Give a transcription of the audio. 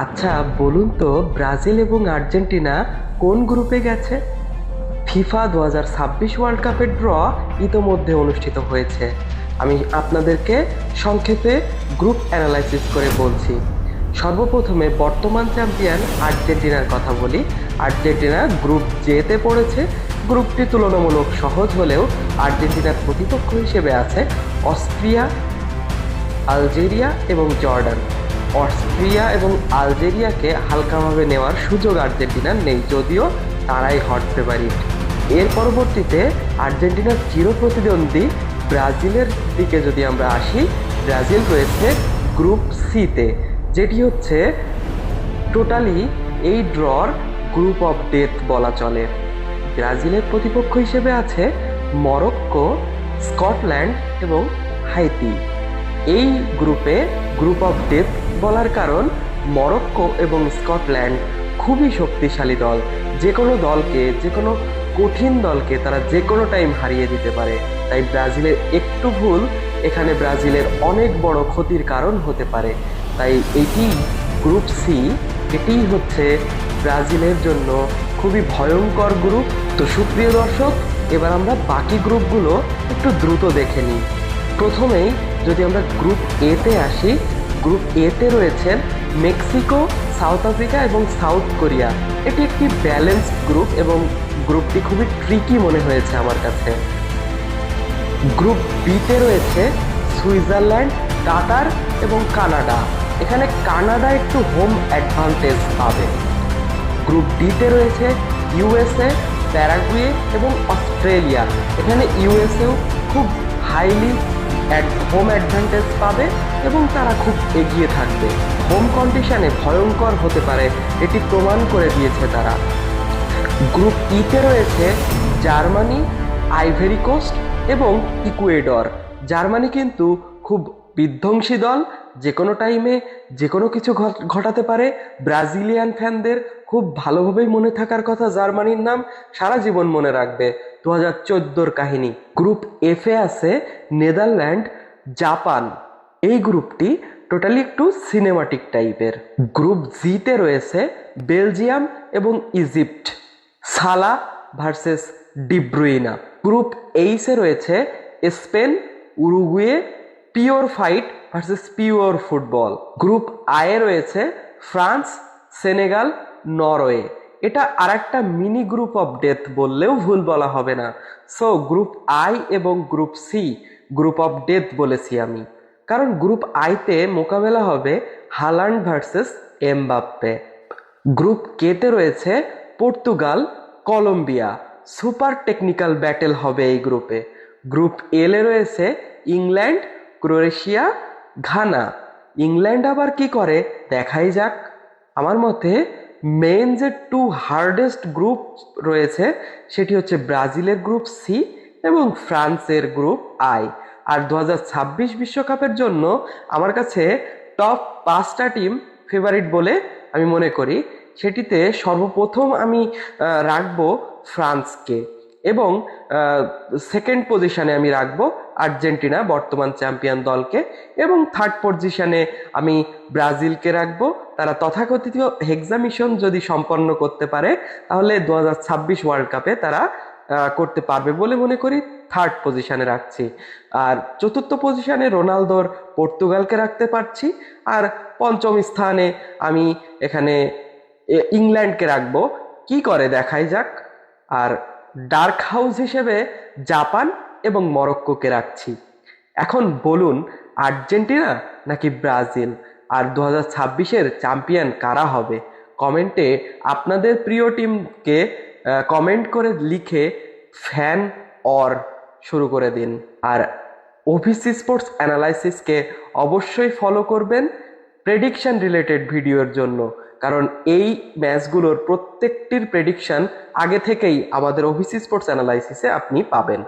আচ্ছা, বলুন তো ব্রাজিল এবং আর্জেন্টিনা কোন গ্রুপে গেছে? ফিফা 2026 ওয়ার্ল্ড কাপের ড্র ইতোমধ্যে অনুষ্ঠিত হয়েছে। আমি আপনাদেরকে সংক্ষেপে গ্রুপ অ্যানালাইসিস করে বলছি। সর্বপ্রথমে বর্তমান চ্যাম্পিয়ন আর্জেন্টিনার কথা বলি। আর্জেন্টিনা গ্রুপ জেতে পড়েছে। গ্রুপটি তুলনামূলক সহজ হলেও আর্জেন্টিনার প্রতিপক্ষ হিসেবে আছে অস্ট্রিয়া, আলজেরিয়া এবং জর্ডান। অস্ট্রিয়া এবং আলজেরিয়াকে হালকাভাবে নেওয়ার সুযোগ আর্জেন্টিনার নেই, যদিও তারাই হট ফেভারিট। এর পরবর্তীতে আর্জেন্টিনার চিরপ্রতিদ্বন্দ্বী ব্রাজিলের দিকে যদি আমরা আসি, ব্রাজিল রয়েছে গ্রুপ সিতে, যেটি হচ্ছে টোটালি এই ড্রর গ্রুপ অফ ডেথ বলা চলে। ব্রাজিলের প্রতিপক্ষ হিসেবে আছে মরক্কো, স্কটল্যান্ড এবং হাইতি। এই গ্রুপে গ্রুপ অফ ডেথ বলার কারণ মরক্কো এবং স্কটল্যান্ড খুবই শক্তিশালী দল। যে কোনো দলকে, যে কোনো কঠিন দলকে তারা যে কোনো টাইম হারিয়ে দিতে পারে। তাই ব্রাজিলের একটু ভুল এখানে ব্রাজিলের অনেক বড় ক্ষতির কারণ হতে পারে। তাই এইটি গ্রুপ সি, এটিই হচ্ছে ব্রাজিলের জন্য খুবই ভয়ঙ্কর গ্রুপ। তো সুপ্রিয় দর্শক, এবার আমরা বাকি গ্রুপগুলো একটু দ্রুত দেখে নিই। প্রথমেই যদি আমরা গ্রুপ এতে আসি, গ্রুপ এতে রয়েছেন মেক্সিকো, সাউথ আফ্রিকা এবং সাউথ কোরিয়া। এটি একটি ব্যালেন্সড গ্রুপ এবং গ্রুপটি খুবই ট্রিকি মনে হয়েছে আমার কাছে। গ্রুপ বিতে রয়েছে সুইজারল্যান্ড, কাতার এবং কানাডা। এখানে কানাডা একটু হোম অ্যাডভান্টেজ পাবে। গ্রুপ ডিতে রয়েছে ইউএসএ, প্যারাগুয়ে এবং অস্ট্রেলিয়া। এখানে ইউএসএও খুব হাইলি হোম অ্যাডভান্টেজ পাবে এবং তারা খুব এগিয়ে থাকবে। হোম কন্ডিশনে ভয়ঙ্কর হতে পারে, এটি প্রমাণ করে দিয়েছে তারা। গ্রুপ ইতে রয়েছে জার্মানি, আইভরি কোস্ট এবং ইকুয়েডর। জার্মানি কিন্তু খুব বিধ্বংসী দল, যে কোনো টাইমে যে কোনো কিছু ঘটাতে পারে। ব্রাজিলিয়ান ফ্যানদের খুব ভালোভাবেই মনে থাকার কথা জার্মানির নাম, সারা জীবন মনে রাখবে 2014 কাহিনী। গ্রুপ এফে আছে নেদারল্যান্ড, জাপান। এই গ্রুপটি টোটালি একটু সিনেমাটিক টাইপের। গ্রুপ জিতে রয়েছে বেলজিয়াম এবং ইজিপ্ট, সালা ভার্সেস ডিব্রুইনা। গ্রুপ এইচে রয়েছে Spain, Uruguay, pure fight versus pure football. Group আয়ে রয়েছে ফ্রান্স, সেনেগাল, নরওয়ে। এটা আরেকটা মিনি গ্রুপ অফ ডেথ বললেও ভুল বলা হবে না। সো গ্রুপ আই এবং group C group of death বলেছি আমি, কারণ গ্রুপ আইতে মোকাবেলা হবে Haaland versus Mbappe. Group K রয়েছে Portugal, Colombia. Super technical battle হবে এই গ্রুপে। গ্রুপ এলে রয়েছে ইংল্যান্ড, ক্রোয়েশিয়া, ঘানা। ইংল্যান্ড আবার কি করে দেখাই যাক। আমার মতে মেইন যে টু হার্ডেস্ট গ্রুপ রয়েছে সেটি হচ্ছে ব্রাজিলের গ্রুপ সি এবং ফ্রান্সের গ্রুপ আই। আর 2026 বিশ্বকাপের জন্য আমার কাছে টপ 5টা টিম ফেভারিট বলে আমি মনে করি। সেটিতে সর্বপ্রথম আমি রাখবো ফ্রান্সকে এবং সেকেন্ড পজিশনে আমি রাখবো আর্জেন্টিনা, বর্তমান চ্যাম্পিয়ন দলকে, এবং থার্ড পজিশনে আমি ব্রাজিলকে রাখবো। তারা তথাকথিত হেক্সা মিশন যদি সম্পন্ন করতে পারে তাহলে 2026 ওয়ার্ল্ড কাপে তারা করতে পারবে বলে মনে করি। থার্ড পজিশনে রাখছি। আর চতুর্থ পজিশনে রোনালদোর পর্তুগালকে রাখতে পারছি। আর পঞ্চম স্থানে আমি এখানে ইংল্যান্ডকে রাখবো, কি করে দেখাই যাক। আর ডার্ক হাউস হিসেবে জাপান এবং মরক্কোকে রাখছি। এখন বলুন আর্জেন্টিনা নাকি ব্রাজিল, আর 2026-এর চ্যাম্পিয়ন কারা হবে? কমেন্টে আপনাদের প্রিয় টিমকে কমেন্ট করে লিখে ফ্যান অর শুরু করে দিন। আর ওভিসি স্পোর্টস অ্যানালাইসিসকে অবশ্যই ফলো করবেন প্রেডিকশন রিলেটেড ভিডিওর জন্য, কারণ এই ম্যাচগুলোর প্রত্যেকটির প্রেডিকশন আগে থেকেই আমাদের ওভিসি স্পোর্টস অ্যানালাইসিসে আপনি পাবেন।